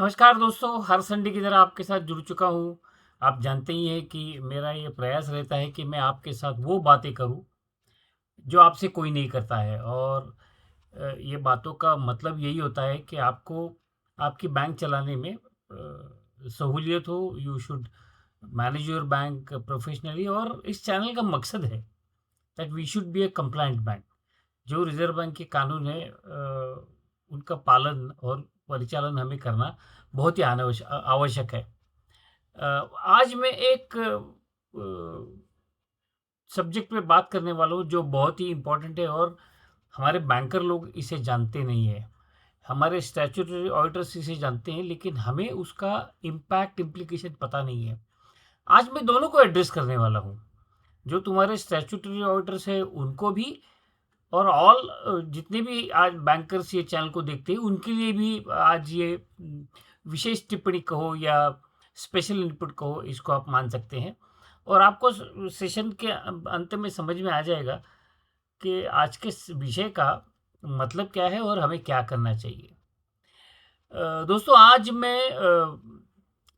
नमस्कार दोस्तों, हर संडे की तरह आपके साथ जुड़ चुका हूँ। आप जानते ही हैं कि मेरा ये प्रयास रहता है कि मैं आपके साथ वो बातें करूँ, जो आपसे कोई नहीं करता है और ये बातों का मतलब यही होता है कि आपको आपकी बैंक चलाने में सहूलियत हो। You should manage your bank professionally और इस चैनल का मकसद है that we should be a compliant bank. जो रिज़र्व बैंक के कानून है उनका पालन और परिचालन हमें करना बहुत ही आवश्यक है। आज मैं एक सब्जेक्ट पे बात करने वाला हूँ जो बहुत ही इम्पोर्टेंट है और हमारे बैंकर लोग इसे जानते नहीं हैं। हमारे स्टैट्यूटरी ऑडिटर्स इसे जानते हैं लेकिन हमें उसका इम्पैक्ट इम्प्लीकेशन पता नहीं है। आज मैं दोनों को एड्रेस करने वाला हूँ। जो तुम्हारे स्टैट्यूटरी ऑडिटर्स हैं उनको भी और जितने भी आज बैंकर्स ये चैनल को देखते हैं उनके लिए भी आज ये विशेष टिप्पणी कहो या स्पेशल इनपुट कहो, इसको आप मान सकते हैं और आपको सेशन के अंत में समझ में आ जाएगा कि आज के विषय का मतलब क्या है और हमें क्या करना चाहिए। दोस्तों आज मैं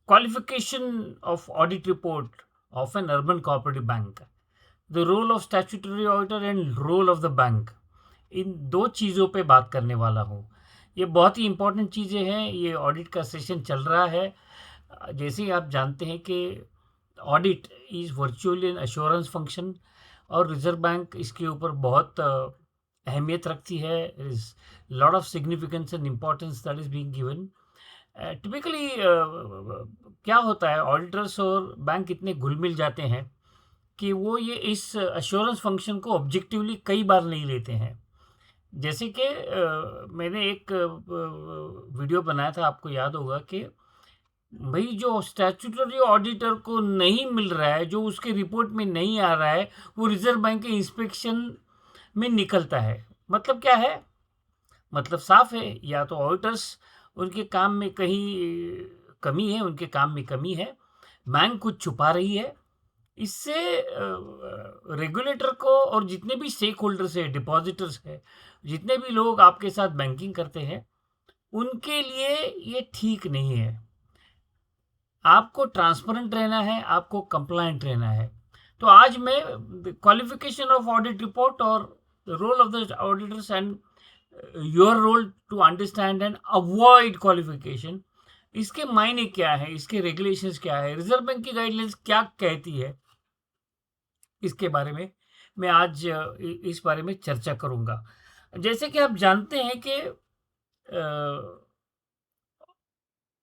qualification of audit report of an urban cooperative bank, the role of statutory auditor and role of the bank, इन दो चीज़ों पे बात करने वाला हूँ। ये बहुत ही इम्पोर्टेंट चीज़ें हैं। ये ऑडिट का सेशन चल रहा है। जैसे ही आप जानते हैं कि audit is virtually N assurance function और रिजर्व बैंक इसके ऊपर बहुत अहमियत रखती है। Is lot of significance and importance that is being given. Typically क्या होता है, ऑडिटर्स और बैंक इतने घुल मिल जाते हैं कि वो ये इस एश्योरेंस फंक्शन को ऑब्जेक्टिवली कई बार नहीं लेते हैं। जैसे कि मैंने एक वीडियो बनाया था, आपको याद होगा कि भाई जो स्टैट्यूटरी ऑडिटर को नहीं मिल रहा है, जो उसके रिपोर्ट में नहीं आ रहा है, वो रिजर्व बैंक के इंस्पेक्शन में निकलता है। मतलब क्या है? मतलब साफ है, या तो ऑडिटर्स उनके काम में कहीं कमी है, उनके काम में कमी है, बैंक कुछ छुपा रही है। इससे रेगुलेटर को और जितने भी स्टेक होल्डर्स है, डिपॉजिटर्स है, जितने भी लोग आपके साथ बैंकिंग करते हैं, उनके लिए ये ठीक नहीं है। आपको ट्रांसपेरेंट रहना है, आपको कंप्लायंट रहना है। तो आज मैं क्वालिफिकेशन ऑफ ऑडिट रिपोर्ट और role of the auditors and your role to understand and avoid qualification, इसके मायने क्या है, इसके रेगुलेशंस क्या है, रिजर्व बैंक की गाइडलाइंस क्या कहती है, इसके बारे में मैं आज इस बारे में चर्चा करूंगा। जैसे कि आप जानते हैं कि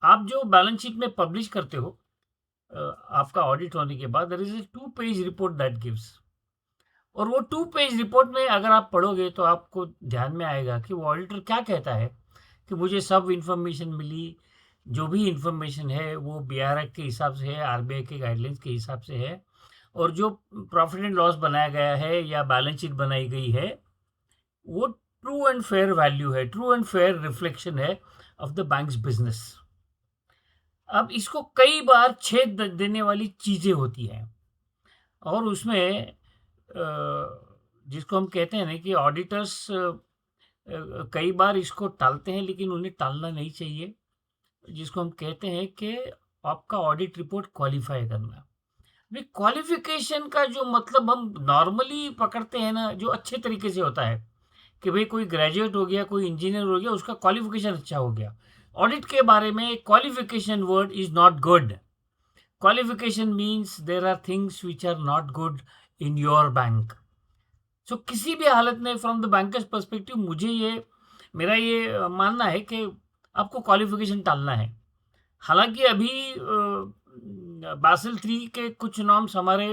आप जो बैलेंस शीट में पब्लिश करते हो, आपका ऑडिट होने के बाद there is a 2 page report that gives. और वो 2 पेज रिपोर्ट में अगर आप पढ़ोगे तो आपको ध्यान में आएगा कि वो ऑडिटर क्या कहता है कि मुझे सब इन्फॉर्मेशन मिली, जो भी इन्फॉर्मेशन है वो बीआर एक्ट के हिसाब से है, आरबीआई के गाइडलाइंस के हिसाब से है, और जो प्रॉफिट एंड लॉस बनाया गया है या बैलेंस शीट बनाई गई है वो ट्रू एंड फेयर वैल्यू है, ट्रू एंड फेयर रिफ्लेक्शन है ऑफ द बैंक्स बिजनेस। अब इसको कई बार छेद देने वाली चीज़ें होती हैं और उसमें जिसको हम कहते हैं ना कि ऑडिटर्स कई बार इसको टालते हैं, लेकिन उन्हें टालना नहीं चाहिए। जिसको हम कहते हैं कि आपका ऑडिट रिपोर्ट क्वालिफाई करना। भाई क्वालिफिकेशन का जो मतलब हम नॉर्मली पकड़ते हैं ना, जो अच्छे तरीके से होता है कि भाई कोई ग्रेजुएट हो गया, कोई इंजीनियर हो गया, उसका क्वालिफिकेशन अच्छा हो गया। ऑडिट के बारे में qualification word is not good. Qualification means there are things which are not good in your bank. So किसी भी हालत में फ्रॉम द बैंकर्स पर्सपेक्टिव मुझे ये मेरा ये मानना है कि आपको क्वालिफिकेशन टालना है। हालांकि अभी बासिल 3 के कुछ नॉर्म्स हमारे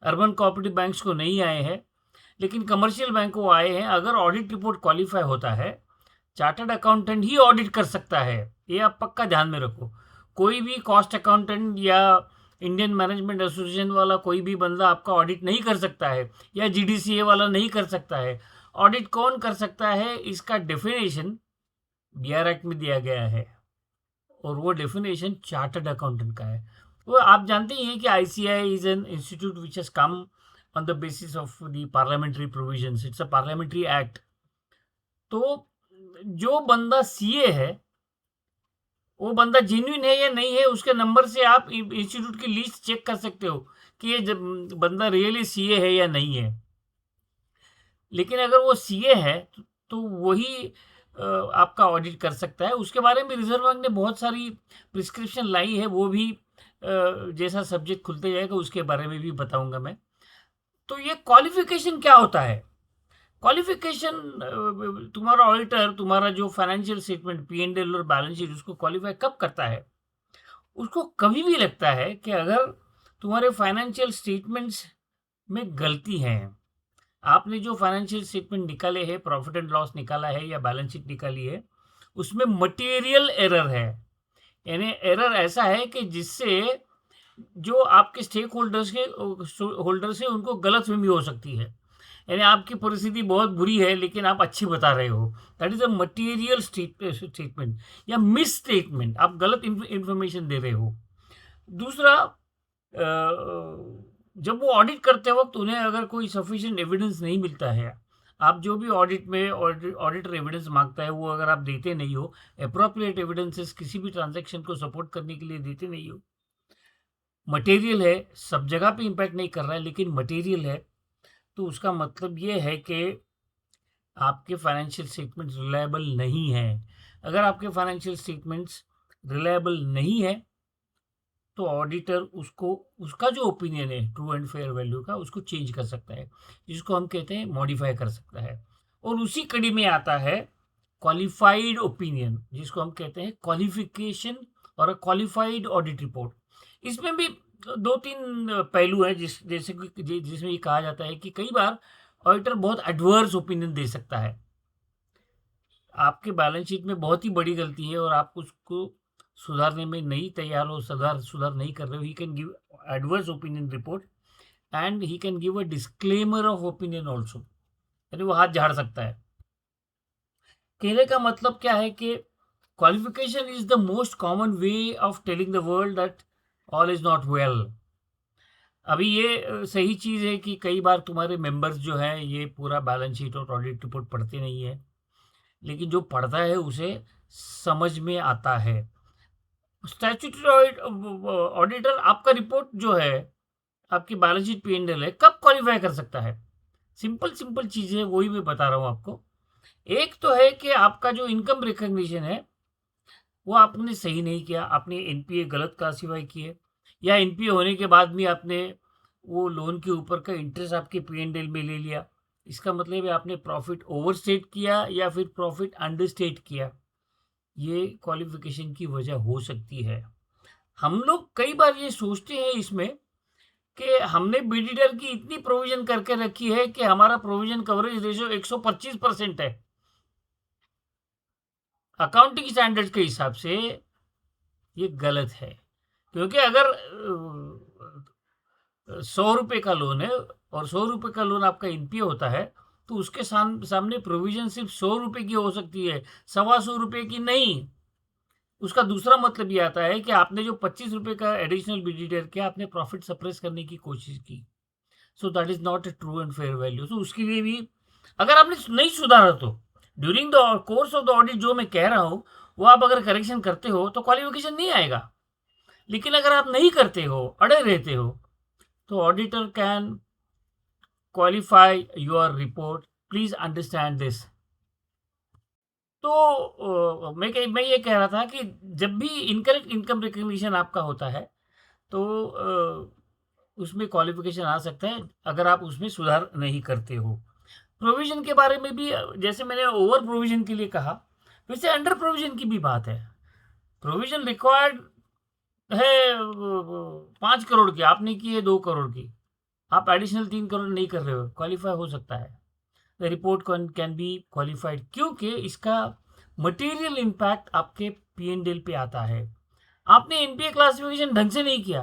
अर्बन कोऑपरेटिव बैंक्स को नहीं आए हैं, लेकिन कमर्शियल बैंक को आए हैं। अगर ऑडिट रिपोर्ट क्वालिफाई होता है, चार्टर्ड अकाउंटेंट ही ऑडिट कर सकता है, ये आप पक्का ध्यान में रखो। कोई भी कॉस्ट अकाउंटेंट या इंडियन मैनेजमेंट एसोसिएशन वाला कोई भी बंदा आपका ऑडिट नहीं कर सकता है, या जीडीसीए वाला नहीं कर सकता है। ऑडिट कौन कर सकता है, इसका डेफिनेशन बीआर एक्ट में दिया गया है और वो डेफिनेशन चार्टर्ड अकाउंटेंट का है। वो आप जानते ही हैं कि ICI is an institute which has come on the basis of the parliamentary provisions, it's a parliamentary act. तो जो बंदा सीए है वो बंदा जेन्युइन है या नहीं है, उसके नंबर से आप इंस्टीट्यूट की लिस्ट चेक कर सकते हो कि ये बंदा रियली सीए है या नहीं है। लेकिन अगर वो सीए है तो वही आपका ऑडिट कर सकता है। उसके बारे में रिजर्व बैंक ने बहुत सारी प्रिस्क्रिप्शन लाई है, वो भी जैसा सब्जेक्ट खुलते जाएगा उसके बारे में भी बताऊंगा मैं। तो ये क्वालिफिकेशन क्या होता है? क्वालिफिकेशन, तुम्हारा ऑडिटर तुम्हारा जो फाइनेंशियल स्टेटमेंट पी&एल और बैलेंस शीट उसको क्वालिफाई कब करता है? उसको कभी भी लगता है कि अगर तुम्हारे फाइनेंशियल स्टेटमेंट्स में गलती है, आपने जो फाइनेंशियल स्टेटमेंट निकाले हैं, प्रॉफिट एंड लॉस निकाला है या बैलेंस शीट निकाली है, उसमें मटेरियल एरर है। यानी एरर ऐसा है कि जिससे जो आपके स्टेक होल्डर्स है उनको गलतफहमी हो सकती है। यानी आपकी परिस्थिति बहुत बुरी है लेकिन आप अच्छी बता रहे हो, that is a material statement या मिस स्टेटमेंट, आप गलत इंफॉर्मेशन दे रहे हो। दूसरा, जब वो ऑडिट करते वक्त उन्हें अगर कोई सफिशिएंट एविडेंस नहीं मिलता है, आप जो भी ऑडिट में ऑडिटर एविडेंस मांगता है वो अगर आप देते नहीं हो, अप्रोप्रिएट एविडेंसेस किसी भी ट्रांजैक्शन को सपोर्ट करने के लिए देते नहीं हो, मटेरियल है, सब जगह पे इम्पैक्ट नहीं कर रहा है लेकिन मटेरियल है, तो उसका मतलब ये है कि आपके फाइनेंशियल स्टेटमेंट्स रिलायबल नहीं है। अगर आपके फाइनेंशियल स्टेटमेंट्स रिलायबल नहीं है तो ऑडिटर उसको, उसका जो ओपिनियन है ट्रू एंड फेयर वैल्यू का, उसको चेंज कर सकता है, जिसको हम कहते हैं मॉडिफाई कर सकता है। और उसी कड़ी में आता है क्वालिफाइड ओपिनियन, जिसको हम कहते हैं क्वालिफिकेशन और क्वालिफाइड ऑडिट रिपोर्ट। इसमें भी दो तीन पहलू हैं, जिसमें ये कहा जाता है कि कई बार ऑडिटर बहुत एडवर्स ओपिनियन दे सकता है। आपके बैलेंस शीट में बहुत ही बड़ी गलती है और आप उसको सुधारने में नहीं तैयार हो, सुधार नहीं कर रहे हो, he can give adverse opinion report and he can give a disclaimer of opinion also, यानी वो हाथ झाड़ सकता है। कहने का मतलब क्या है कि qualification is the most common way of telling the world that all is not well. अभी ये सही चीज़ है कि कई बार तुम्हारे मेंबर्स जो हैं ये पूरा बैलेंस शीट और ऑडिट रिपोर्ट पढ़ते नहीं है, लेकिन जो पढ़ता है उसे समझ में आता है। स्टैट्यूटरी ऑडिटर आपका रिपोर्ट जो है, आपकी बैलेंस शीट पी&एल है, कब क्वालिफाई कर सकता है? सिंपल सिंपल चीज़ें वही मैं बता रहा हूँ आपको। एक तो है कि आपका जो इनकम रिकग्निशन है वो आपने सही नहीं किया, आपने एनपीए गलत क्लासिफाई किए, या एनपीए होने के बाद भी आपने वो लोन के ऊपर का इंटरेस्ट आपके पी&एल में ले लिया। इसका मतलब है आपने प्रॉफिट ओवरस्टेट किया या फिर प्रॉफिट अंडरस्टेट किया। ये क्वालिफिकेशन की वजह हो सकती है। हम लोग कई बार ये सोचते हैं इसमें कि हमने बीडीडर की इतनी प्रोविजन करके रखी है कि हमारा प्रोविजन कवरेज रेशियो 125% है। अकाउंटिंग स्टैंडर्ड्स के हिसाब से ये गलत है, क्योंकि अगर 100 रुपये का लोन है और 100 रुपये का लोन आपका एनपीए होता है तो उसके सामने प्रोविजन सिर्फ 100 रुपये की हो सकती है, 125 रुपये की नहीं। उसका दूसरा मतलब ये आता है कि आपने जो 25 रुपये का एडिशनल बीडीडर किया, आपने प्रॉफिट सप्रेस करने की कोशिश की। So that is not a true and fair value. So उसके लिए भी अगर आपने नहीं सुधारा तो during the course of the audit जो मैं कह रहा हूँ वो आप अगर करेक्शन करते हो तो क्वालिफिकेशन नहीं आएगा। लेकिन अगर आप नहीं करते हो, अड़े रहते हो, तो auditor can qualify your report. Please understand this. तो मैं ये कह रहा था कि जब भी इनकरेक्ट इनकम रिकग्निशन आपका होता है तो उसमें क्वालिफिकेशन आ सकता है अगर आप उसमें सुधार नहीं करते हो। प्रोविजन के बारे में भी जैसे मैंने ओवर प्रोविजन के लिए कहा, वैसे अंडर प्रोविजन की भी बात है। प्रोविजन रिक्वायर्ड है 5 करोड़ की, आपने की है 2 करोड़ की, आप एडिशनल 3 करोड़ नहीं कर रहे हो, क्वालिफाई हो सकता है। The report can be qualified क्योंकि इसका मटेरियल इम्पैक्ट आपके पी&एल पे आता है। आपने एनपीए क्लासिफिकेशन ढंग से नहीं किया,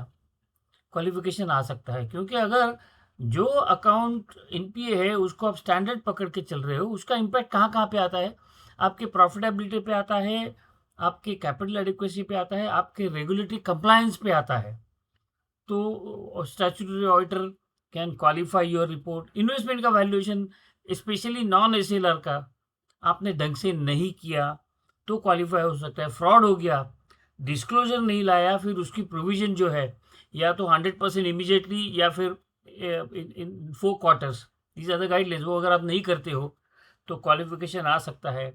क्वालिफिकेशन आ सकता है, क्योंकि अगर जो अकाउंट एनपीए है उसको आप स्टैंडर्ड पकड़ के चल रहे हो, उसका इम्पैक्ट कहाँ कहाँ पे आता है? आपके प्रॉफिटेबिलिटी पे आता है, आपके कैपिटल एडिक्वेसी पे आता है, आपके रेगुलेटरी कंप्लायंस पे आता है। तो statutory auditor can qualify your report. Investment का वैल्यूएशन, स्पेशली नॉन एसएलआर का, आपने ढंग से नहीं किया तो क्वालिफाई हो सकता है। फ्रॉड हो गया डिस्क्लोजर नहीं लाया, फिर उसकी प्रोविजन जो है या तो 100% इमीडिएटली या फिर in 4 quarters, these are the guidelines, वो अगर आप नहीं करते हो तो क्वालिफिकेशन आ सकता है।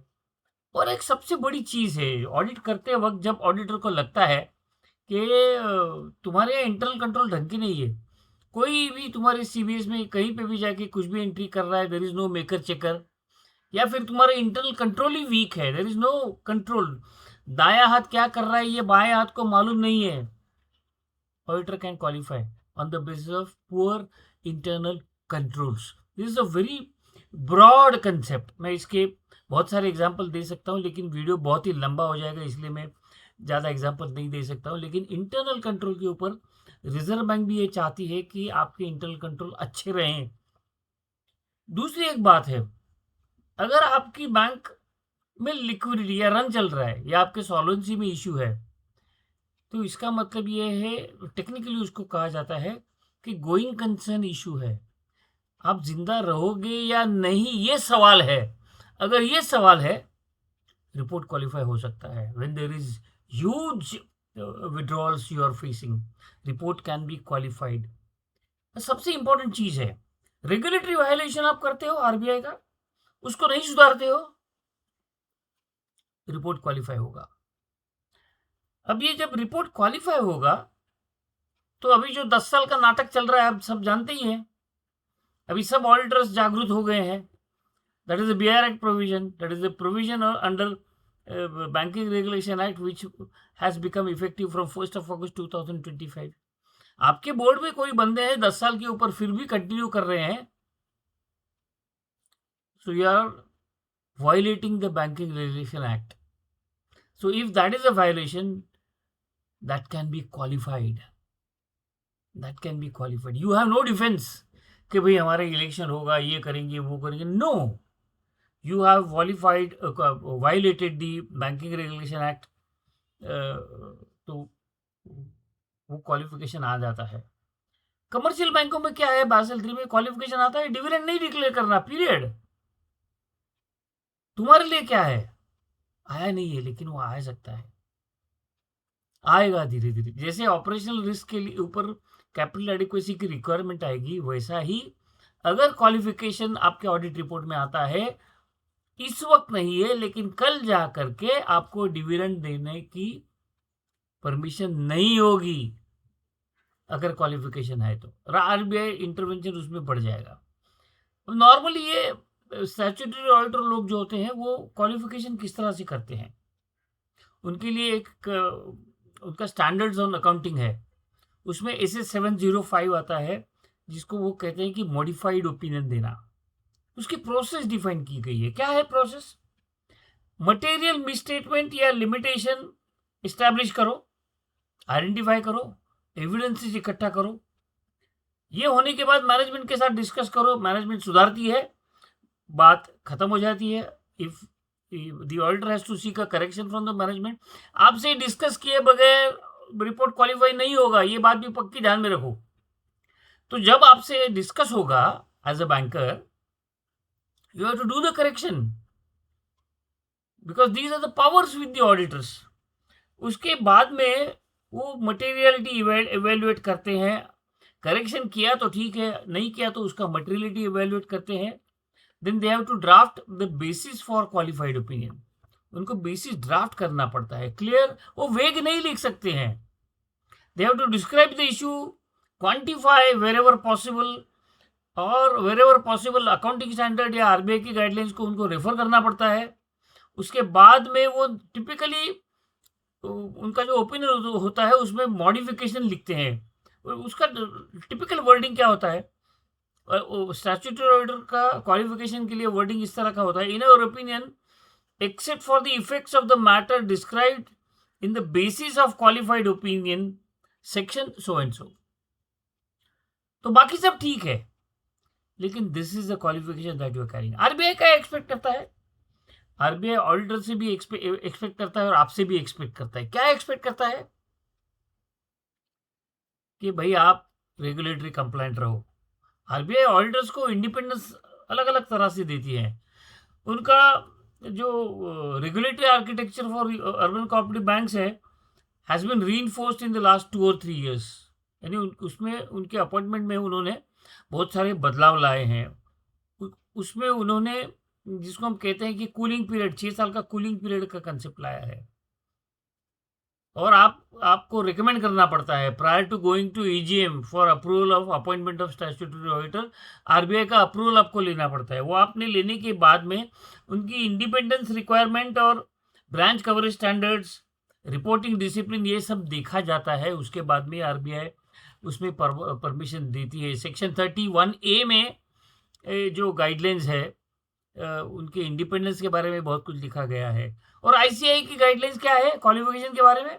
और एक सबसे बड़ी चीज़ है, ऑडिट करते वक्त जब ऑडिटर को लगता है कि तुम्हारे यहाँ इंटरनल कंट्रोल ढंग की नहीं है, कोई भी तुम्हारे सीबीएस में कहीं पे भी जाके कुछ भी एंट्री कर रहा है, there is no maker checker, या फिर तुम्हारा इंटरनल कंट्रोल ही वीक है, देयर इज नो कंट्रोल, दाया हाथ क्या कर रहा है ये बाएं हाथ को मालूम नहीं है, auditor can qualify on the basis of poor internal controls. This is a very broad concept. मैं इसके बहुत सारे एग्जाम्पल दे सकता हूँ, लेकिन वीडियो बहुत ही लंबा हो जाएगा, इसलिए मैं ज़्यादा एग्जाम्पल नहीं दे सकता हूँ। लेकिन इंटरनल कंट्रोल के ऊपर रिजर्व बैंक भी ये चाहती है कि आपके इंटरनल कंट्रोल अच्छे रहें। दूसरी एक बात है, अगर आपकी बैंक में लिक्विडिटी या रन चल रहा है या आपके सॉल्वेंसी में इश्यू है, तो इसका मतलब ये है, टेक्निकली उसको कहा जाता है कि गोइंग कंसर्न इशू है, आप जिंदा रहोगे या नहीं ये सवाल है। अगर ये सवाल है, रिपोर्ट क्वालिफाई हो सकता है। When there is huge withdrawals you are facing, report can be qualified. सबसे इंपॉर्टेंट चीज है, रेगुलेटरी वायलेशन आप करते हो आरबीआई का, उसको नहीं सुधारते हो, रिपोर्ट क्वालिफाई होगा। अब ये जब रिपोर्ट क्वालिफाई होगा, तो अभी जो 10 साल का नाटक चल रहा है आप सब जानते ही हैं। अभी सब ऑडिटर्स जागरूक हो गए हैं। That is the BR act provision, that is the provision under banking regulation act which has become effective from 1 August 2025। आपके बोर्ड में कोई बंदे हैं 10 साल के ऊपर फिर भी कंटिन्यू कर रहे हैं, so you are violating the banking regulation act. So if that is a violation, that can be qualified, that can be qualified. You have no defense कि भाई हमारे इलेक्शन होगा, ये करेंगे वो करेंगे, no, you have qualified violated the banking regulation act, तो वो क्वालिफिकेशन आ जाता है। कमर्शियल बैंकों में क्या है, बासेल 3 में क्वालिफिकेशन आता है डिविडेंड नहीं डिक्लेयर करना, पीरियड। तुम्हारे लिए क्या है, आया नहीं है लेकिन वो आ सकता है, आएगा धीरे धीरे। जैसे ऑपरेशनल रिस्क के लिए ऊपर कैपिटल एडिक्वेसी की रिक्वायरमेंट आएगी, वैसा ही अगर क्वालिफिकेशन आपके ऑडिट रिपोर्ट में आता है, इस वक्त नहीं है लेकिन कल जा करके आपको डिविडेंड देने की परमिशन नहीं होगी, अगर क्वालिफिकेशन है तो आरबीआई इंटरवेंशन उसमें बढ़ जाएगा। नॉर्मली ये स्टैट्यूटरी ऑडिटर लोग जो होते हैं वो क्वालिफिकेशन किस तरह से करते हैं, उनके लिए एक उनका स्टैंडर्ड्स ऑन अकाउंटिंग है, उसमें SS 705 आता है, जिसको वो कहते हैं कि मॉडिफाइड ओपिनियन देना। उसकी प्रोसेस डिफाइन की गई है। क्या है प्रोसेस, मटेरियल मिसस्टेटमेंट या लिमिटेशन इस्टेब्लिश करो, आइडेंटिफाई करो, एविडेंसेस इकट्ठा करो, ये होने के बाद मैनेजमेंट के साथ डिस्कस करो, मैनेजमेंट सुधारती है, बात खत्म हो जाती है। If the auditor has to seek a correction from the management, आपसे डिस्कस किए बगैर रिपोर्ट क्वालिफाई नहीं होगा, ये बात भी पक्की ध्यान में रखो। तो जब आपसे डिस्कस होगा as a banker, you have to do the correction, because these are the powers with the auditors. उसके बाद में वो मटेरियलिटी इवेल्युएट करते हैं, करेक्शन किया तो ठीक है, नहीं किया तो उसका मटेरियलिटी इवेल्युएट करते हैं। Then they have to draft the basis for qualified opinion, उनको बेसिस ड्राफ्ट करना पड़ता है, क्लियर, वो वेग नहीं लिख सकते हैं। They have to describe the issue, quantify wherever possible, और wherever possible accounting standard या आरबीआई की गाइडलाइंस को उनको रेफर करना पड़ता है। उसके बाद में वो टिपिकली उनका जो ओपिनियन होता है उसमें मॉडिफिकेशन लिखते हैं। उसका टिपिकल वर्डिंग क्या होता है, स्टैट्यूटरी ऑर्डर का क्वालिफिकेशन के लिए वर्डिंग इस तरह का होता है, in our opinion except for the effects of the matter described in the basis of qualified opinion section so and so. तो बाकी सब ठीक है, लेकिन this is the qualification that you are carrying. RBI क्या एक्सपेक्ट करता है, RBI auditor से भी एक्सपेक्ट करता है और आपसे भी एक्सपेक्ट करता है। क्या एक्सपेक्ट करता है कि भाई आप रेगुलेटरी कंप्लाइंट रहो। आरबीआई ऑडिटर्स को इंडिपेंडेंस अलग अलग तरह से देती है। उनका जो regulatory architecture for urban cooperative banks है, has been reinforced in the last 2 और 3 ईयर्स। यानी उसमें उनके अपॉइंटमेंट में उन्होंने बहुत सारे बदलाव लाए हैं। उसमें उन्होंने जिसको हम कहते हैं कि कूलिंग पीरियड, 6 साल का कूलिंग पीरियड का कंसेप्ट लाया है। और आपको रिकमेंड करना पड़ता है prior to going to EGM for approval of appointment of statutory auditor. RBI का अप्रूवल आपको लेना पड़ता है। वो आपने लेने के बाद में उनकी इंडिपेंडेंस रिक्वायरमेंट और branch coverage standards, reporting discipline, ये सब देखा जाता है। उसके बाद में आरबीआई उसमें परमिशन देती है। सेक्शन 31A में जो गाइडलाइंस है, उनके इंडिपेंडेंस के बारे में बहुत कुछ लिखा गया है। और आईसीआई की गाइडलाइंस क्या है क्वालिफिकेशन के बारे में?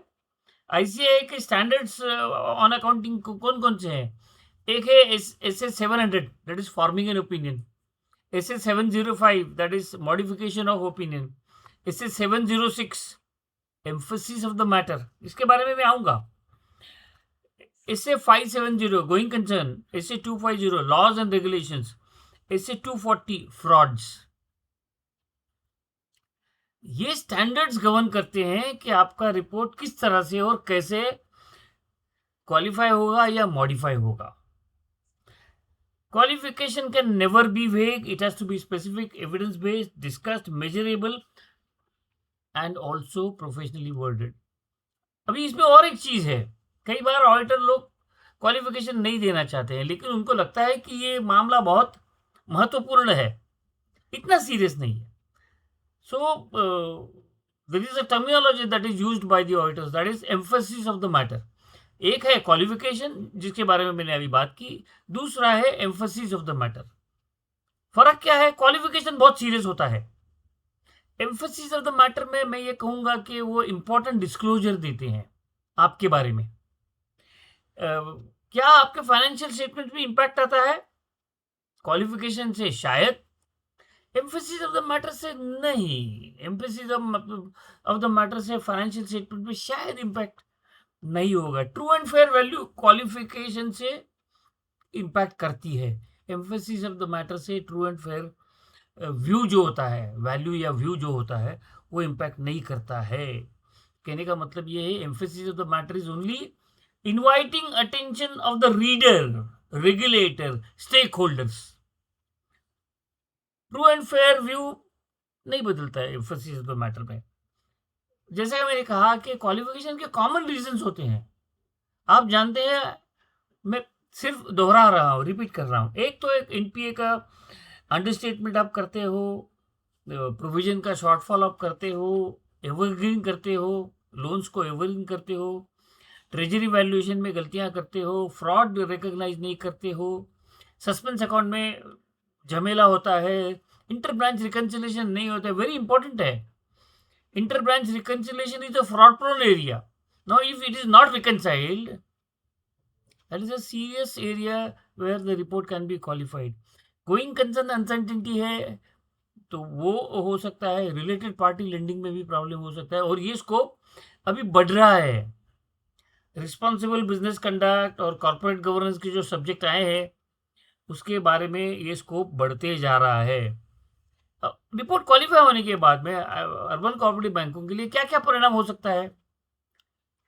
आईसीआई के स्टैंडर्ड्स ऑन अकाउंटिंग कौन कौन से हैं? एक है S 700, that is forming an opinion. S 705, that is modification of opinion. S 706, emphasis of the matter, इसके बारे में मैं आऊंगा। S 570, going concern. S 250, laws and regulations. S 240, frauds. ये स्टैंडर्ड्स गवर्न करते हैं कि आपका रिपोर्ट किस तरह से और कैसे क्वालिफाई होगा या मॉडिफाई होगा। Qualification can never be vague, it has to be specific, evidence based, discussed, measurable and also professionally worded. अभी इसमें और एक चीज है, कई बार ऑडिटर लोग क्वालिफिकेशन नहीं देना चाहते हैं, लेकिन उनको लगता है कि ये मामला बहुत महत्वपूर्ण है, इतना सीरियस नहीं है। So, there is a terminology that is used by the auditors, that is emphasis of the matter. एक है क्वालिफिकेशन, जिसके बारे में मैंने अभी बात की, दूसरा है एम्फेसिस ऑफ द मैटर। फर्क क्या है? क्वालिफिकेशन बहुत सीरियस होता है। एम्फेसिस ऑफ द मैटर में मैं ये कहूंगा कि वो इंपॉर्टेंट डिस्क्लोजर देते हैं आपके बारे में। क्या आपके फाइनेंशियल स्टेटमेंट में इंपैक्ट आता है? क्वालिफिकेशन से शायद, एम्फेसिस ऑफ द मैटर से नहीं। एम्फेसिस ऑफ द मैटर से फाइनेंशियल स्टेटमेंट में शायद इंपैक्ट नहीं होगा। True and fair value qualification से इंपैक्ट करती है। एम्फेसिस ऑफ द मैटर से ट्रू एंड फेयर व्यू जो होता है, वैल्यू या व्यू जो होता है, वो इंपैक्ट नहीं करता है। कहने का मतलब ये है, emphasis of the matter is only inviting attention of the reader, regulator, stakeholders. True and fair view नहीं बदलता है एम्फेसिस ऑफ द मैटर में। जैसे कि मैंने कहा कि क्वालिफिकेशन के कॉमन रीजंस होते हैं, आप जानते हैं, मैं सिर्फ दोहरा रहा हूँ, रिपीट कर रहा हूँ। एक तो एक एनपीए का अंडरस्टेटमेंट आप करते हो, प्रोविजन का शॉर्टफॉल आप करते हो, एवरग्रीन करते हो, लोन्स को एवरग्रीन करते हो, ट्रेजरी वैल्यूएशन में गलतियां करते हो, फ्रॉड रिकॉग्नाइज नहीं करते हो, सस्पेंस अकाउंट में झमेला होता है, इंटर ब्रांच रिकंसिलेशन नहीं होता है। वेरी इंपॉर्टेंट है, inter branch reconciliation is a fraud prone area. Now if it is not reconciled, that is a serious area where the report can be qualified. Going concern uncertainty है, तो वो हो सकता है। रिलेटेड पार्टी लेंडिंग में भी problem हो सकता है, और ये स्कोप अभी बढ़ रहा है। रिस्पॉन्सिबल बिजनेस कंडक्ट और कॉर्पोरेट गवर्नेंस के जो सब्जेक्ट आए हैं, उसके बारे में ये स्कोप बढ़ते जा रहा है। रिपोर्ट क्वालिफाई होने के बाद में अर्बन कोऑपरेटिव बैंकों के लिए क्या क्या परिणाम हो सकता है?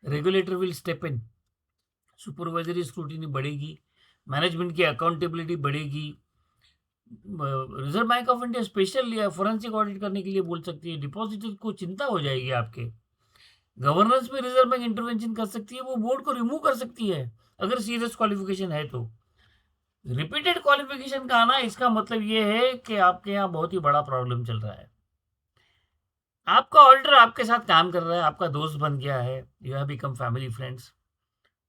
Regulator will step in, supervisory scrutiny बढ़ेगी, मैनेजमेंट की अकाउंटेबिलिटी बढ़ेगी। Reserve bank of India special या फोरेंसिक ऑडिट करने के लिए बोल सकती है। डिपॉजिटर को चिंता हो जाएगी आपके। गवर्नेंस में रिजर्व बैंक इंटरवेंशन कर सकती है, वो बोर्ड को रिमूव कर सकती है अगर सीरियस क्वालिफिकेशन है तो। रिपीटेड क्वालिफिकेशन का आना, इसका मतलब ये है कि आपके यहाँ बहुत ही बड़ा प्रॉब्लम चल रहा है। आपका ऑडिटर आपके साथ काम कर रहा है, आपका दोस्त बन गया है, you have become family friends,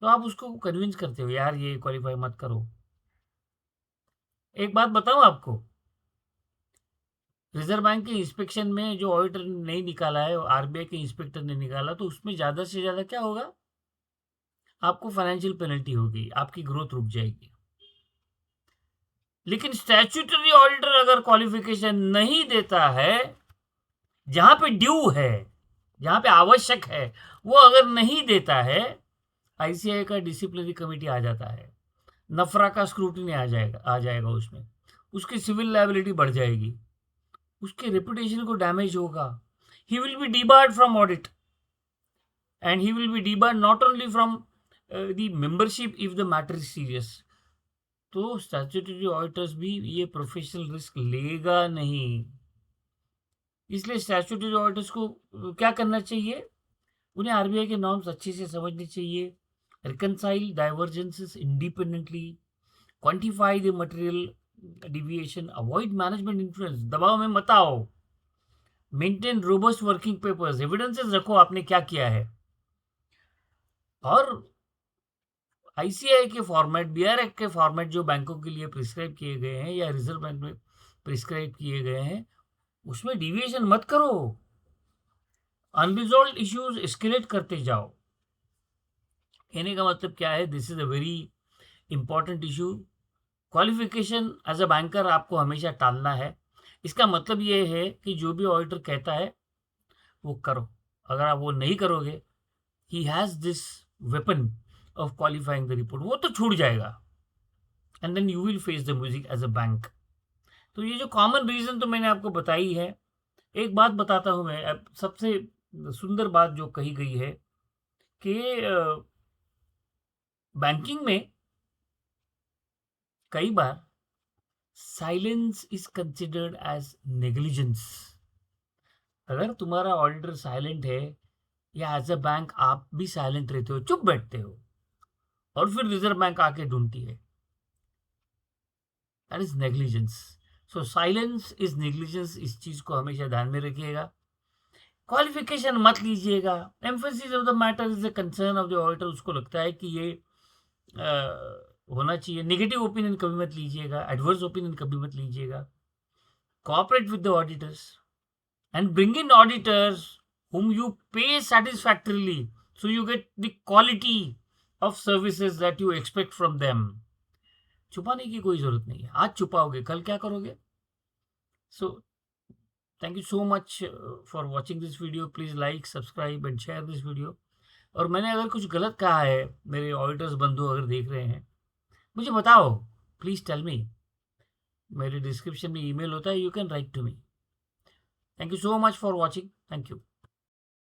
तो आप उसको कन्विंस करते हो, यार ये क्वालिफाई मत करो। एक बात बताऊं आपको, रिजर्व बैंक के इंस्पेक्शन में जो ऑडिटर ने नहीं निकाला है, आरबीआई के इंस्पेक्टर ने निकाला, तो उसमें ज़्यादा से ज़्यादा क्या होगा? आपको फाइनेंशियल पेनल्टी होगी, आपकी ग्रोथ रुक जाएगी। लेकिन स्टैट्यूटरी ऑडिटर अगर क्वालिफिकेशन नहीं देता है, जहां पे ड्यू है, जहां पे आवश्यक है, वो अगर नहीं देता है, आईसीआई का डिसिप्लिनरी कमेटी आ जाता है, नफरा का स्क्रूटिनी आ जाएगा उसमें, उसकी सिविल लायबिलिटी बढ़ जाएगी, उसके रेपुटेशन को डैमेज होगा, he will be debarred from audit, and he will be debarred not only from the membership if the matter is serious. तो स्टैट्यूटरी ऑडिटर्स भी ये प्रोफेशनल रिस्क लेगा नहीं, इसलिए स्टैट्यूटरी ऑडिटर्स को क्या करना चाहिए, उन्हें आरबीआई के नॉर्म्स अच्छे से समझने चाहिए, reconcile divergences independently, quantify the material deviation, avoid management influence, दबाव में मत आओ, maintain robust working papers, evidences रखो आपने क्या किया है, और आईसीआई के फॉर्मेट, बीआरएफ के फॉर्मेट जो बैंकों के लिए प्रिस्क्राइब किए गए हैं या रिजर्व बैंक में प्रिस्क्राइब किए गए हैं, उसमें डिविएशन मत करो, अनरिजॉल्व इश्यूज एस्केलेट करते जाओ। कहने का मतलब क्या है, this is a very important issue. Qualification as a banker आपको हमेशा टालना है। इसका मतलब ये है कि जो भी ऑडिटर कहता है वो करो, अगर आप वो नहीं करोगे, he has this weapon of qualifying the report, वो तो छूट जाएगा, and then you will face the music as a bank. तो ये जो कॉमन रीजन तो मैंने आपको बताई है। एक बात बताता हूँ मैं, अब सबसे सुंदर बात जो कही गई है कि बैंकिंग में कई बार silence is considered as negligence. अगर तुम्हारा ऑडिटर साइलेंट है या एज अ बैंक आप भी साइलेंट रहते हो, चुप बैठते हो, और फिर रिजर्व बैंक आके ढूंढती है, that is negligence. So silence is negligence, इस चीज को हमेशा ध्यान में रखिएगा। क्वालिफिकेशन मत लीजिएगा, emphasis of the matter is the concern of the auditor, उसको लगता है कि ये होना चाहिए। नेगेटिव ओपिनियन कभी मत लीजिएगा, एडवर्स ओपिनियन कभी मत लीजिएगा। Cooperate with the auditors and bring in auditors whom you pay satisfactorily, so you get the quality of services that you expect from them. छुपाने की कोई जरूरत नहीं है, आज छुपाओगे कल क्या करोगे। So thank you so much for watching this video, please like, subscribe and share this video. और मैंने अगर कुछ गलत कहा है, मेरे ऑडिटर्स बंधु अगर देख रहे हैं, मुझे बताओ, प्लीज टेल मी। मेरे डिस्क्रिप्शन में ईमेल होता है, you can write to me. Thank you so much for watching. Thank you.